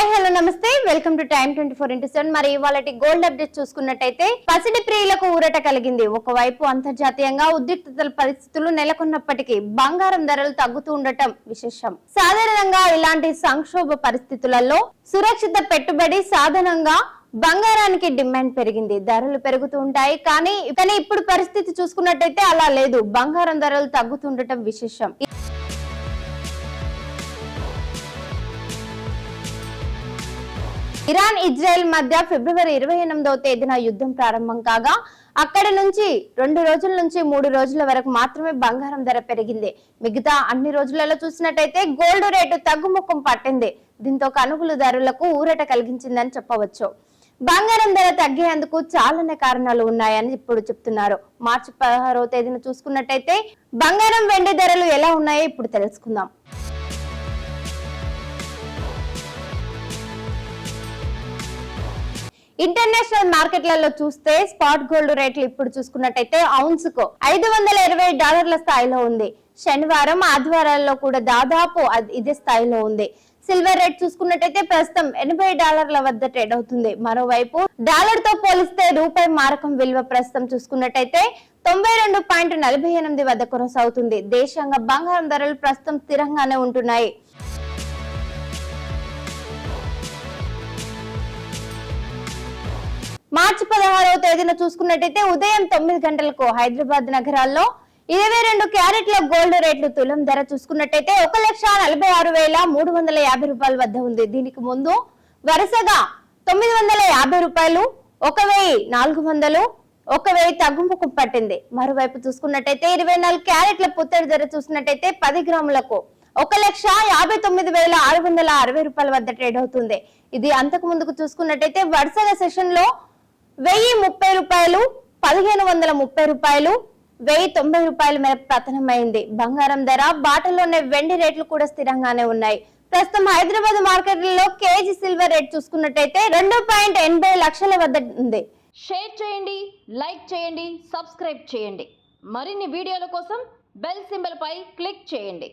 Hi hello నమస్తే welcome to time 24x7 మరి ఇవాళటి gold update చూసుకున్నట్టయితే పసిడి ప్రియులకు ఊరట కలిగింది. ఒకవైపు అంతర్జాతీయంగా ఉద్రిక్తతల పరిస్థితులు నెలకొన్నప్పటికీ బంగారం ధరలు తగ్గుతూ ఉండటం విశేషం. సాధారణంగా ఇలాంటి సంక్షోభ పరిస్థితులలో సురక్షిత పెట్టుబడి సాధనంగా బంగారానికి డిమాండ్ పెరిగింది. ధరలు పెరుగుతూ ఉంటాయి కానీ ఇప్పుడు పరిస్థితి చూసుకున్నట్టయితే అలా లేదు. బంగారం ధరలు తగ్గుతుండటం విశేషం. ఇరాన్ ఇజ్రాయెల్ మధ్య ఫిబ్రవరి 28వ తేదీన యుద్ధం ప్రారంభం కాగా అక్కడి నుంచి 2 రోజుల నుంచి 3 రోజుల వరకు మాత్రమే బంగారం ధర పెరిగింది. మిగతా అన్ని రోజులలో చూసినట్టయితే గోల్డ్ రేటు తగ్గుముఖం పట్టింది. దీంతో కొనుగోలుదారులకు ఊరట కలిగించిందని చెప్పవచ్చు. బంగారం ధర తగ్గేందుకు చాలానే కారణాలు ఉన్నాయని ఇప్పుడు చెప్తున్నారు. మార్చి 16వ తేదీన చూసుకున్నట్టయితే బంగారం వెండి ధరలు ఎలా ఉన్నాయో ఇప్పుడు తెలుసుకుందాం. ఇంటర్నేషనల్ మార్కెట్లలో చూస్తే స్పాట్ గోల్డ్ రేట్లు ఇప్పుడు చూసుకున్నట్టయితే ఔన్స్ కు $520 స్థాయిలో ఉంది. శనివారం ఆదివారాల్లో కూడా దాదాపు ఇదే స్థాయిలో ఉంది. సిల్వర్ రేట్ చూసుకున్నట్టయితే ప్రస్తుతం $80 వద్ద ట్రేడ్ అవుతుంది. మరోవైపు డాలర్ తో పోలిస్తే రూపాయి మారకం విలువ ప్రస్తుతం చూసుకున్నట్టయితే 92.48 వద్ద కొనసాగుతుంది. దేశంగా బంగారం ధరలు ప్రస్తుతం స్థిరంగానే ఉంటున్నాయి. మార్చి 16వ తేదీన చూసుకున్నట్టయితే ఉదయం 9 గంటలకు హైదరాబాద్ నగరాల్లో 22 క్యారెట్ల గోల్డ్ రేట్లు తులం ధర చూసుకున్నట్టయితే 1,46,350 రూపాయల వద్ద ఉంది. దీనికి ముందు వరుసగా 950 రూపాయలు, 1,400, 1,000 తగ్గుముఖం పట్టింది. మరోవైపు చూసుకున్నట్టయితే 24 క్యారెట్ల పుత్తడి ధర చూసినట్టయితే 10 గ్రాములకు 1,59,660 రూపాయల వద్ద ట్రేడ్ అవుతుంది. ఇది అంతకు ముందుకు చూసుకున్నట్టయితే వరుసగా సెషన్ లో 1,030 రూపాయలు, 1,530 రూపాయలు, 1,090 రూపాయల మేర పతనమైంది. బంగారం ధర బాటలోనే వెండి రేట్లు కూడా స్థిరంగానే ఉన్నాయి. ప్రస్తుతం హైదరాబాద్ మార్కెట్లలో కేజీ సిల్వర్ రేట్ చూసుకున్నట్టయితే 2.80 లక్షల వద్ద ఉంది. షేర్ చేయండి, లైక్ చేయండి, సబ్స్క్రైబ్ చేయండి. మరిన్ని వీడియోల కోసం బెల్ సింబల్ పై క్లిక్ చేయండి.